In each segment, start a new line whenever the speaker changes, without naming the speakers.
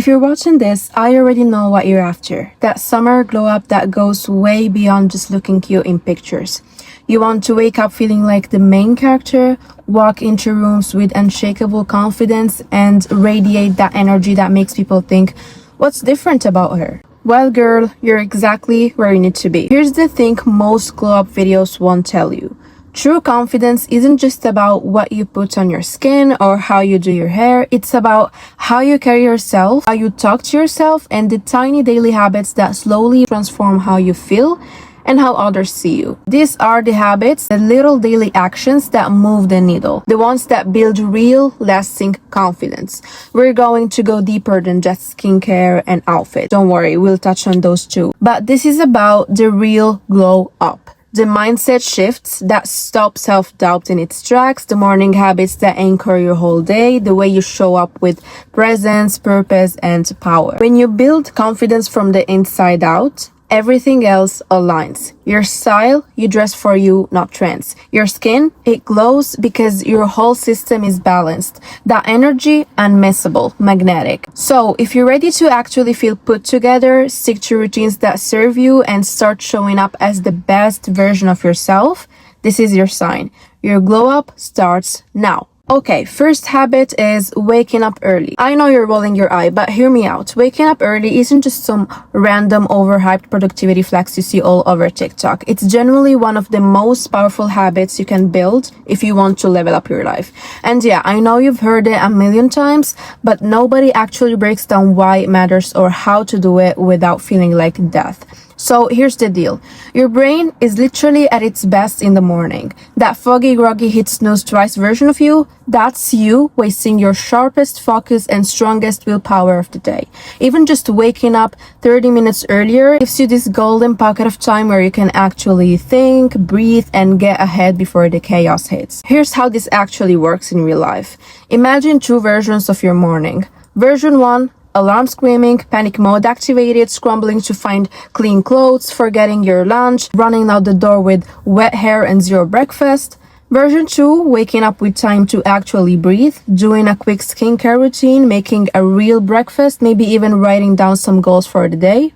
If you're watching this, I already know what you're after. That summer glow up that goes way beyond just looking cute in pictures. You want to wake up feeling like the main character, walk into rooms with unshakable confidence, and radiate that energy that makes people think, what's different about her? Well, girl, you're exactly where you need to be. Here's the thing most glow up videos won't tell you. True confidence isn't just about what you put on your skin or how you do your hair. It's about how you carry yourself, how you talk to yourself, and the tiny daily habits that slowly transform how you feel and how others see you. These are the habits, the little daily actions that move the needle, the ones that build real, lasting confidence. We're going to go deeper than just skincare and outfit. Don't worry, we'll touch on those too. But this is about the real glow up. The mindset shifts that stop self-doubt in its tracks, the morning habits that anchor your whole day, the way you show up with presence, purpose, and power. When you build confidence from the inside out, everything else aligns. Your style, you dress for you, not trends. Your skin, it glows because your whole system is balanced. That energy, unmissable, magnetic. So, if you're ready to actually feel put together, stick to routines that serve you, and start showing up as the best version of yourself, this is your sign. Your glow up starts now. Okay, first habit is waking up early. I know you're rolling your eye, but hear me out. Waking up early isn't just some random overhyped productivity flex you see all over TikTok. It's genuinely one of the most powerful habits you can build if you want to level up your life. And yeah, I know you've heard it a million times, but nobody actually breaks down why it matters or how to do it without feeling like death. So here's the deal. Your brain is literally at its best in the morning. That foggy, groggy, hit snooze twice version of you, that's you wasting your sharpest focus and strongest willpower of the day. Even just waking up 30 minutes earlier gives you this golden pocket of time where you can actually think, breathe, and get ahead before the chaos hits. Here's how this actually works in real life. Imagine two versions of your morning. Version 1, alarm screaming, panic mode activated, scrambling to find clean clothes, forgetting your lunch, running out the door with wet hair and zero breakfast. Version 2, waking up with time to actually breathe, doing a quick skincare routine, making a real breakfast, maybe even writing down some goals for the day.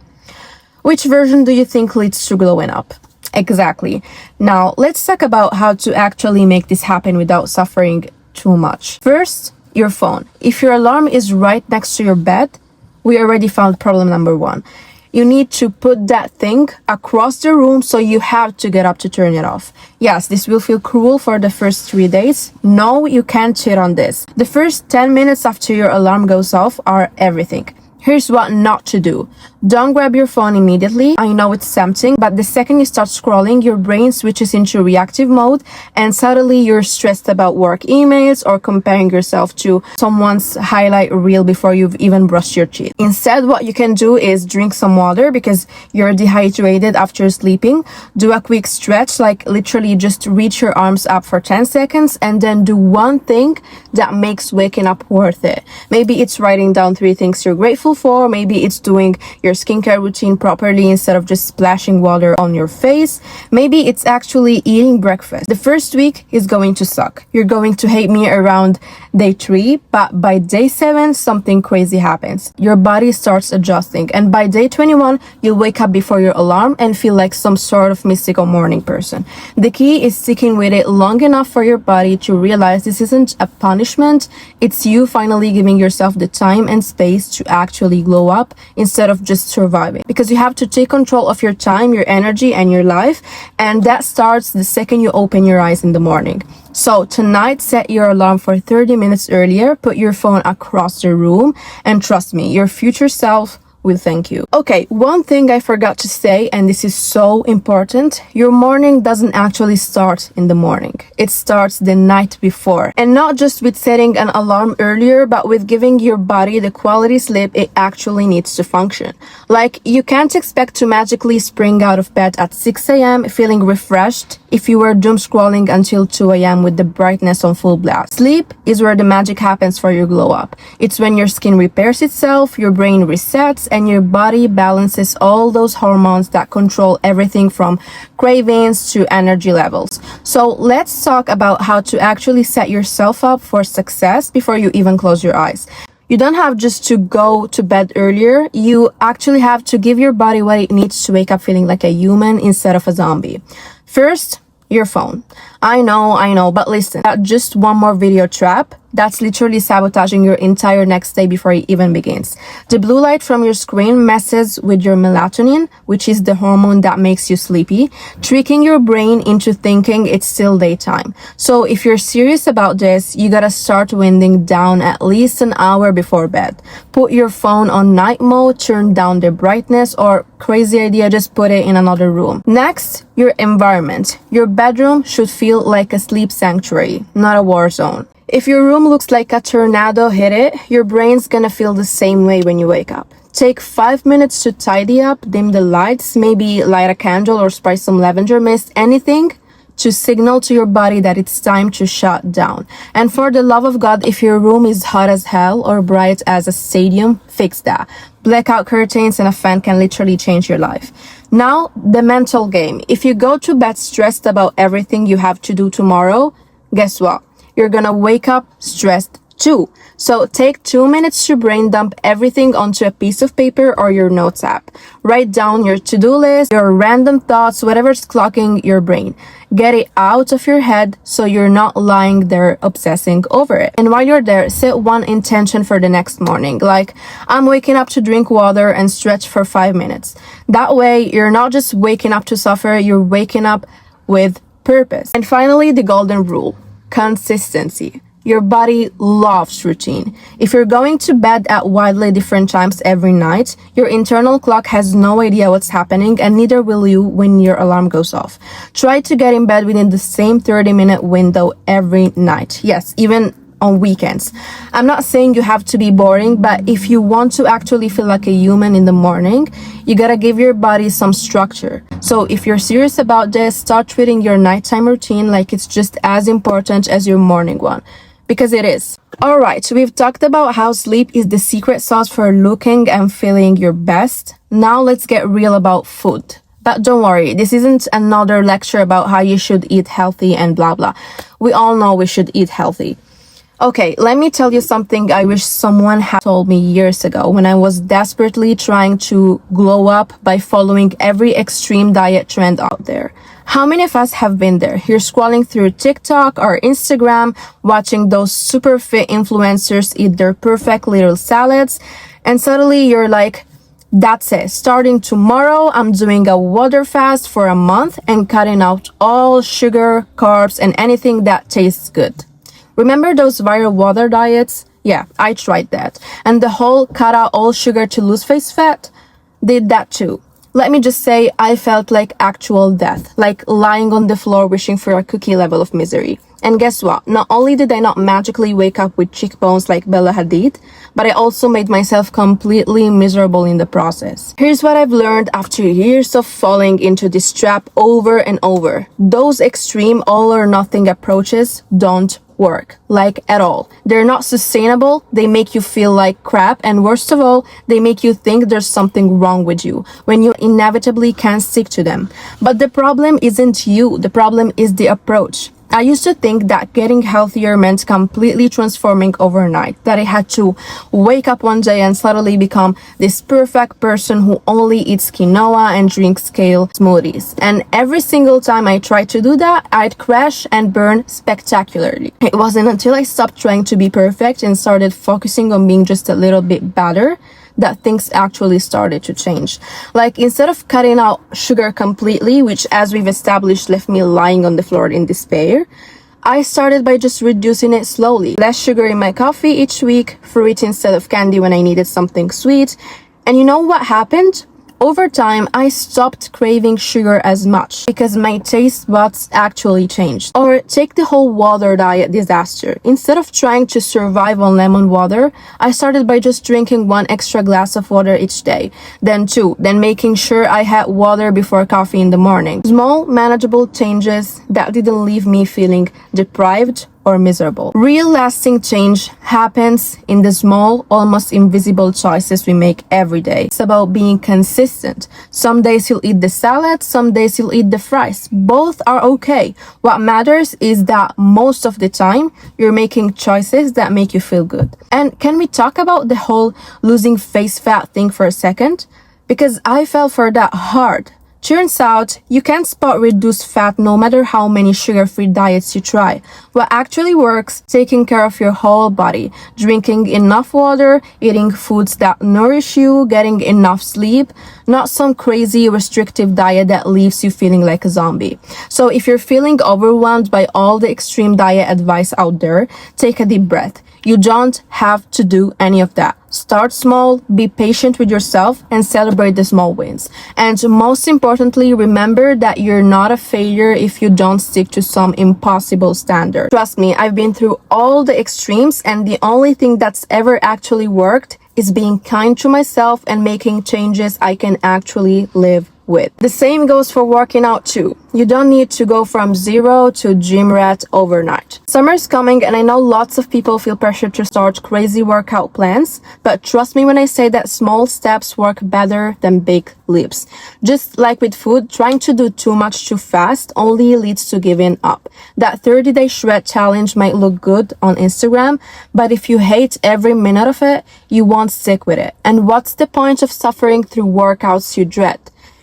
Which version do you think leads to glowing up? Exactly. Now, let's talk about how to actually make this happen without suffering too much. First, your phone. If your alarm is right next to your bed, we already found problem number 1. You need to put that thing across the room, so you have to get up to turn it off. Yes, this will feel cruel for the first 3 days. No, you can't cheat on this. The first 10 minutes after your alarm goes off are everything. Here's what not to do. Don't grab your phone immediately. I know it's tempting, but the second you start scrolling, your brain switches into reactive mode and suddenly you're stressed about work emails or comparing yourself to someone's highlight reel before you've even brushed your teeth. Instead, what you can do is drink some water because you're dehydrated after sleeping. Do a quick stretch, like literally just reach your arms up for 10 seconds and then do one thing that makes waking up worth it. Maybe it's writing down 3 things you're grateful for. Maybe it's doing your skincare routine properly instead of just splashing water on your face. Maybe it's actually eating breakfast. The first week is going to suck. You're going to hate me around day 3, but by day 7, something crazy happens. Your body starts adjusting, and by day 21, you'll wake up before your alarm and feel like some sort of mystical morning person. The key is sticking with it long enough for your body to realize this isn't a punishment. It's you finally giving yourself the time and space to actually glow up instead of just surviving, because you have to take control of your time, your energy, and your life, and that starts the second you open your eyes in the morning. So tonight, set your alarm for 30 minutes earlier, put your phone across the room, and trust me, your future self will thank you. Okay, one thing I forgot to say, and this is so important, your morning doesn't actually start in the morning. It starts the night before. And not just with setting an alarm earlier, but with giving your body the quality sleep it actually needs to function. Like, you can't expect to magically spring out of bed at 6 a.m. feeling refreshed if you were doom scrolling until 2 a.m. with the brightness on full blast. Sleep is where the magic happens for your glow up. It's when your skin repairs itself, your brain resets, and your body balances all those hormones that control everything from cravings to energy levels. So let's talk about how to actually set yourself up for success before you even close your eyes. You don't have just to go to bed earlier. You actually have to give your body what it needs to wake up feeling like a human instead of a zombie. First, your phone. I know, but listen, that's just one more video trap. That's literally sabotaging your entire next day before it even begins. The blue light from your screen messes with your melatonin, which is the hormone that makes you sleepy, tricking your brain into thinking it's still daytime. So if you're serious about this, you gotta start winding down at least an hour before bed. Put your phone on night mode, turn down the brightness, or crazy idea, just put it in another room. Next, your environment. Your bedroom should feel like a sleep sanctuary, not a war zone. If your room looks like a tornado hit it, your brain's gonna feel the same way when you wake up. Take 5 minutes to tidy up, dim the lights, maybe light a candle or spray some lavender mist, anything to signal to your body that it's time to shut down. And for the love of God, if your room is hot as hell or bright as a stadium, fix that. Blackout curtains and a fan can literally change your life. Now, the mental game. If you go to bed stressed about everything you have to do tomorrow, guess what? You're gonna wake up stressed too. So take 2 minutes to brain dump everything onto a piece of paper or your notes app. Write down your to-do list, your random thoughts, whatever's clogging your brain. Get it out of your head so you're not lying there obsessing over it. And while you're there, set one intention for the next morning. Like, I'm waking up to drink water and stretch for 5 minutes. That way, you're not just waking up to suffer, you're waking up with purpose. And finally, the golden rule. Consistency. Your body loves routine. If you're going to bed at wildly different times every night, your internal clock has no idea what's happening, and neither will you when your alarm goes off. Try to get in bed within the same 30-minute window every night. Yes, even on weekends. I'm not saying you have to be boring, but if you want to actually feel like a human in the morning, you gotta give your body some structure. So if you're serious about this, start treating your nighttime routine like it's just as important as your morning one. Because it is. Alright, we've talked about how sleep is the secret sauce for looking and feeling your best. Now let's get real about food. But don't worry, this isn't another lecture about how you should eat healthy and blah blah. We all know we should eat healthy. Okay, let me tell you something I wish someone had told me years ago when I was desperately trying to glow up by following every extreme diet trend out there. How many of us have been there? You're scrolling through TikTok or Instagram, watching those super fit influencers eat their perfect little salads, and suddenly you're like, that's it. Starting tomorrow, I'm doing a water fast for a month and cutting out all sugar, carbs, and anything that tastes good. Remember those viral water diets? Yeah, I tried that. And the whole cut out all sugar to lose face fat? Did that too. Let me just say, I felt like actual death, like lying on the floor wishing for a cookie level of misery. And guess what? Not only did I not magically wake up with cheekbones like Bella Hadid, but I also made myself completely miserable in the process. Here's what I've learned after years of falling into this trap over and over. Those extreme all or nothing approaches don't work, like at all. They're not sustainable, they make you feel like crap, and worst of all, they make you think there's something wrong with you when you inevitably can't stick to them. But the problem isn't you, the problem is the approach. I used to think that getting healthier meant completely transforming overnight, that I had to wake up one day and suddenly become this perfect person who only eats quinoa and drinks kale smoothies. And every single time I tried to do that, I'd crash and burn spectacularly. It wasn't until I stopped trying to be perfect and started focusing on being just a little bit better that things actually started to change. Like, instead of cutting out sugar completely, which as we've established left me lying on the floor in despair, I started by just reducing it slowly. Less sugar in my coffee each week, fruit instead of candy when I needed something sweet. And you know what happened? Over time, I stopped craving sugar as much because my taste buds actually changed. Or take the whole water diet disaster. Instead of trying to survive on lemon water, I started by just drinking 1 extra glass of water each day, then 2, then making sure I had water before coffee in the morning. Small, manageable changes that didn't leave me feeling deprived or miserable. Real lasting change happens in the small, almost invisible choices we make every day. It's about being consistent. Some days you'll eat the salad, some days you'll eat the fries. Both are okay. What matters is that most of the time, you're making choices that make you feel good. And can we talk about the whole losing face fat thing for a second? Because I fell for that hard. Turns out, you can't spot reduced fat no matter how many sugar-free diets you try. What actually works, taking care of your whole body, drinking enough water, eating foods that nourish you, getting enough sleep, not some crazy restrictive diet that leaves you feeling like a zombie. So if you're feeling overwhelmed by all the extreme diet advice out there, take a deep breath. You don't have to do any of that. Start small, be patient with yourself, and celebrate the small wins. And most importantly, remember that you're not a failure if you don't stick to some impossible standard. Trust me, I've been through all the extremes, and the only thing that's ever actually worked is being kind to myself and making changes I can actually live with. The same goes for working out too. You don't need to go from zero to gym rat overnight. Summer's coming and I know lots of people feel pressure to start crazy workout plans, but trust me when I say that small steps work better than big leaps. Just like with food, trying to do too much too fast only leads to giving up. That 30-day shred challenge might look good on Instagram, but if you hate every minute of it, you won't stick with it. And what's the point of suffering through workouts you dread?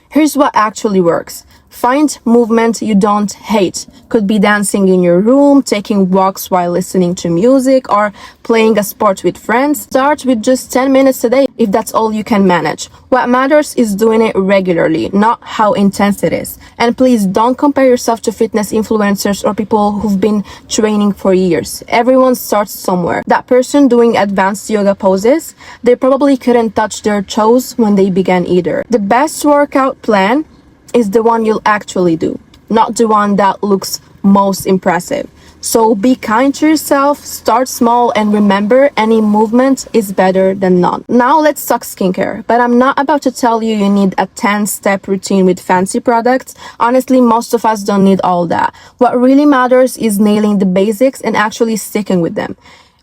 Here's what actually works. Find movement you don't hate. Could be dancing in your room, taking walks while listening to music, or playing a sport with friends. Start with just 10 minutes a day if that's all you can manage. What matters is doing it regularly, not how intense it is. And please don't compare yourself to fitness influencers or people who've been training for years. Everyone starts somewhere. That person doing advanced yoga poses, they probably couldn't touch their toes when they began either. The best workout plan is the one you'll actually do, not the one that looks most impressive. So be kind to yourself, start small, and remember any movement is better than none. Now let's talk skincare, but I'm not about to tell you you need a 10-step routine with fancy products. Honestly, most of us don't need all that. What really matters is nailing the basics and actually sticking with them.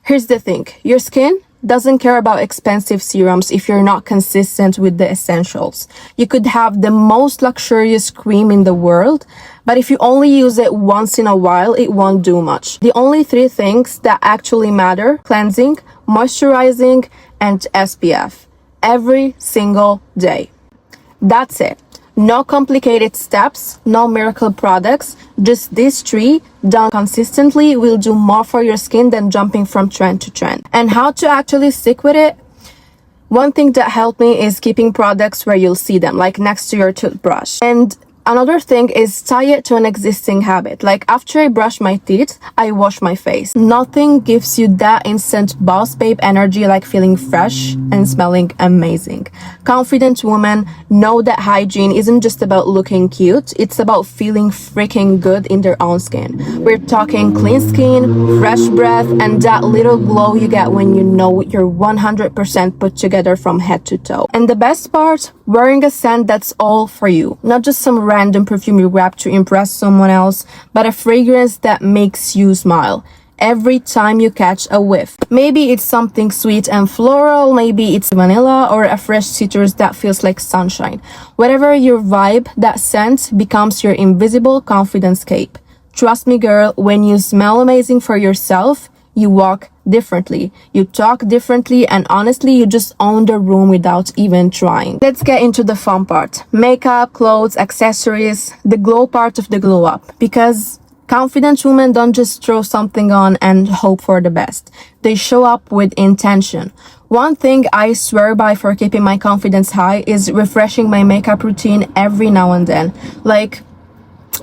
Here's the thing, your skin doesn't care about expensive serums if you're not consistent with the essentials. You could have the most luxurious cream in the world, but if you only use it once in a while, it won't do much. The only 3 things that actually matter: cleansing, moisturizing, and SPF. Every single day. That's it. No complicated steps, no miracle products, just these 3 done consistently will do more for your skin than jumping from trend to trend. And how to actually stick with it? One thing that helped me is keeping products where you'll see them, like next to your toothbrush. And another thing is tie it to an existing habit. Like after I brush my teeth, I wash my face. Nothing gives you that instant boss babe energy like feeling fresh and smelling amazing. Confident women know that hygiene isn't just about looking cute, it's about feeling freaking good in their own skin. We're talking clean skin, fresh breath, and that little glow you get when you know you're 100% put together from head to toe. And the best part, wearing a scent that's all for you, not just some random perfume you grab to impress someone else, but a fragrance that makes you smile every time you catch a whiff. Maybe it's something sweet and floral, maybe it's vanilla or a fresh citrus that feels like sunshine. Whatever your vibe, that scent becomes your invisible confidence cape. Trust me, girl, when you smell amazing for yourself, you walk differently, you talk differently, and honestly, you just own the room without even trying. Let's get into the fun part. Makeup, clothes, accessories, the glow part of the glow up. Because confident women don't just throw something on and hope for the best. They show up with intention. One thing I swear by for keeping my confidence high is refreshing my makeup routine every now and then. Like,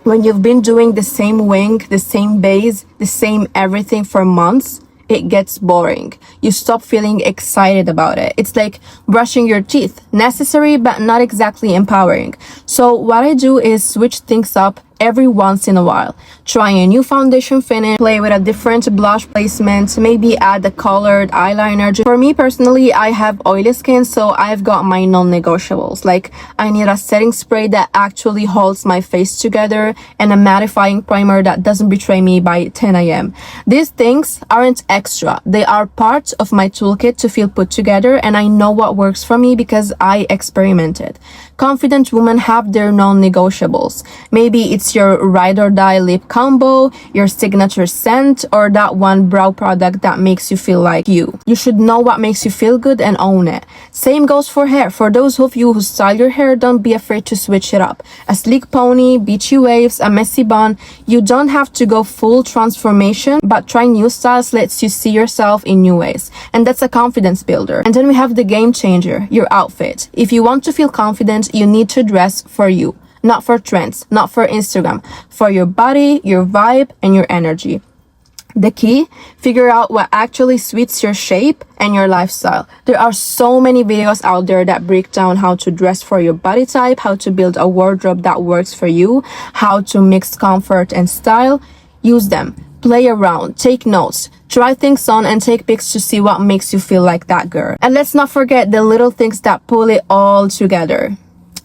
when you've been doing the same wing, the same base, the same everything for months, it gets boring. You stop feeling excited about it. It's like brushing your teeth. Necessary, but not exactly empowering. So what I do is switch things up every once in a while. Try a new foundation finish, play with a different blush placement, maybe add a colored eyeliner. For me personally, I have oily skin, so I've got my non-negotiables. Like, I need a setting spray that actually holds my face together and a mattifying primer that doesn't betray me by 10 a.m. These things aren't extra. They are part of my toolkit to feel put together, and I know what works for me because I experimented. Confident women have their non-negotiables. Maybe it's your ride or die lip combo, your signature scent, or that one brow product that makes you feel like you. You should know what makes you feel good and own it. Same goes for hair. For those of you who style your hair, don't be afraid to switch it up. A sleek pony, beachy waves, a messy bun. You don't have to go full transformation, but trying new styles lets you see yourself in new ways. And that's a confidence builder. And then we have the game changer, your outfit. If you want to feel confident, you need to dress for you. Not for trends, not for Instagram, for your body, your vibe, and your energy. The key, figure out what actually suits your shape and your lifestyle. There are so many videos out there that break down how to dress for your body type, how to build a wardrobe that works for you, how to mix comfort and style. Use them. Play around, take notes, try things on, and take pics to see what makes you feel like that girl. And let's not forget the little things that pull it all together.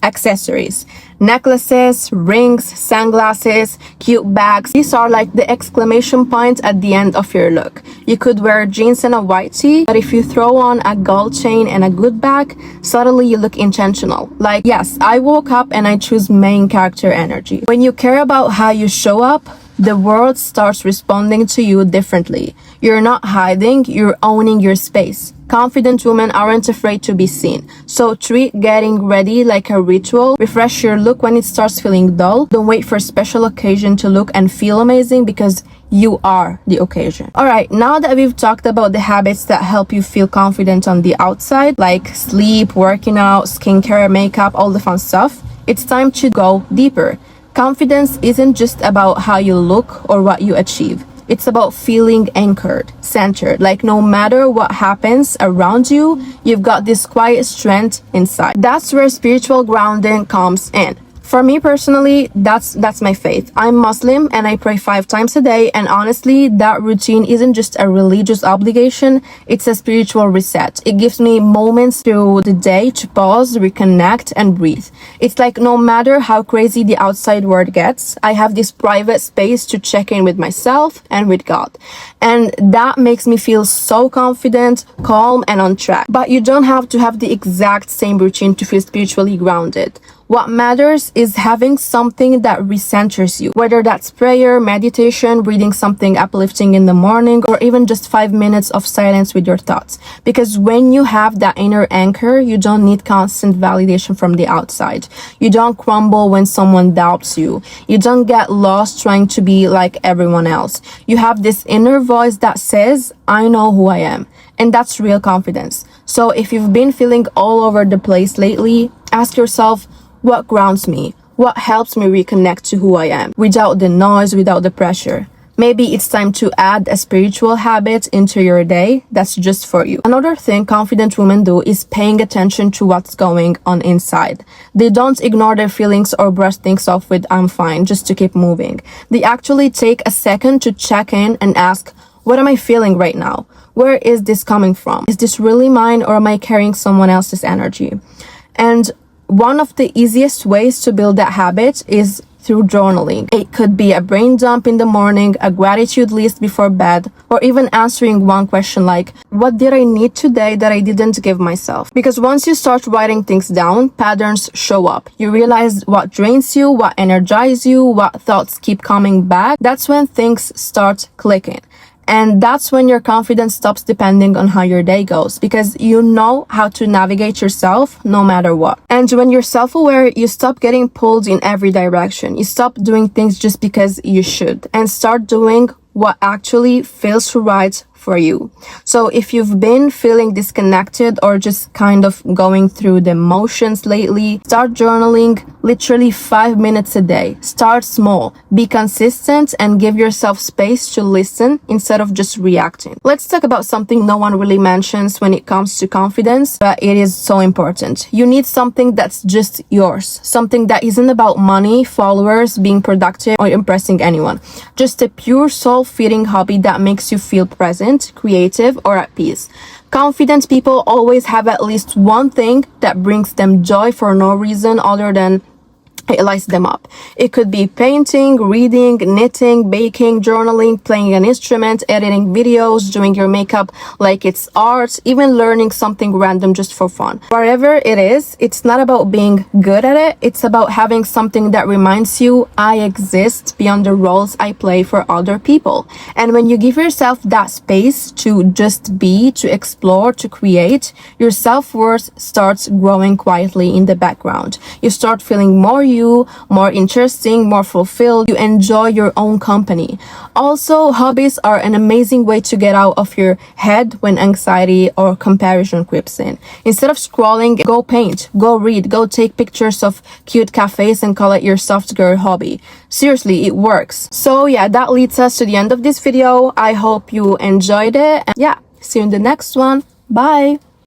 Accessories, necklaces, rings, sunglasses, cute bags. These are like the exclamation point at the end of your look. You could wear jeans and a white tee, but if you throw on a gold chain and a good bag, suddenly you look intentional. Like, yes, I woke up and I choose main character energy. When you care about how you show up, the world starts responding to you differently. You're not hiding, you're owning your space. Confident women aren't afraid to be seen. So treat getting ready like a ritual. Refresh your look when it starts feeling dull. Don't wait for a special occasion to look and feel amazing, because you are the occasion. Alright, now that we've talked about the habits that help you feel confident on the outside, like sleep, working out, skincare, makeup, all the fun stuff, it's time to go deeper. Confidence isn't just about how you look or what you achieve. It's about feeling anchored, centered, like no matter what happens around you, you've got this quiet strength inside. That's where spiritual grounding comes in. For me personally, that's my faith. I'm Muslim and I pray 5 times a day, and honestly, that routine isn't just a religious obligation, it's a spiritual reset. It gives me moments through the day to pause, reconnect, and breathe. It's like no matter how crazy the outside world gets, I have this private space to check in with myself and with God. And that makes me feel so confident, calm, and on track. But you don't have to have the exact same routine to feel spiritually grounded. What matters is having something that recenters you, whether that's prayer, meditation, reading something uplifting in the morning, or even just 5 minutes of silence with your thoughts. Because when you have that inner anchor, you don't need constant validation from the outside. You don't crumble when someone doubts you. You don't get lost trying to be like everyone else. You have this inner voice that says, I know who I am. And that's real confidence. So if you've been feeling all over the place lately, ask yourself, what grounds me? What helps me reconnect to who I am without the noise, without the pressure? Maybe it's time to add a spiritual habit into your day that's just for you. Another thing confident women do is paying attention to what's going on inside. They don't ignore their feelings or brush things off with I'm fine just to keep moving. They actually take a second to check in and ask, what am I feeling right now? Where is this coming from? Is this really mine, or am I carrying someone else's energy? And one of the easiest ways to build that habit is through journaling. It could be a brain dump in the morning, a gratitude list before bed, or even answering one question like, what did I need today that I didn't give myself? Because once you start writing things down, patterns show up. You realize what drains you, what energizes you, what thoughts keep coming back. That's when things start clicking. And that's when your confidence stops depending on how your day goes, because you know how to navigate yourself no matter what. And when you're self-aware, you stop getting pulled in every direction. You stop doing things just because you should and start doing what actually feels right for you. So if you've been feeling disconnected or just kind of going through the motions lately, start journaling literally 5 minutes a day. Start small, be consistent, and give yourself space to listen instead of just reacting. Let's talk about something no one really mentions when it comes to confidence, but it is so important. You need something that's just yours. Something that isn't about money, followers, being productive, or impressing anyone. Just a pure soul-feeding hobby that makes you feel present, creative, or at peace. Confident people always have at least one thing that brings them joy for no reason other than it lights them up. It could be painting, reading, knitting, baking, journaling, playing an instrument, editing videos, doing your makeup like it's art, even learning something random just for fun. Whatever it is, it's not about being good at it. It's about having something that reminds you, I exist beyond the roles I play for other people. And when you give yourself that space to just be, to explore, to create, your self-worth starts growing quietly in the background. You start feeling more more interesting, more fulfilled. You enjoy your own company. Also, hobbies are an amazing way to get out of your head when anxiety or comparison creeps in. Instead of scrolling, go paint, go read, go take pictures of cute cafes and call it your soft girl hobby. Seriously, it works. So yeah, that leads us to the end of this video. I hope you enjoyed it. And yeah, see you in the next one. Bye!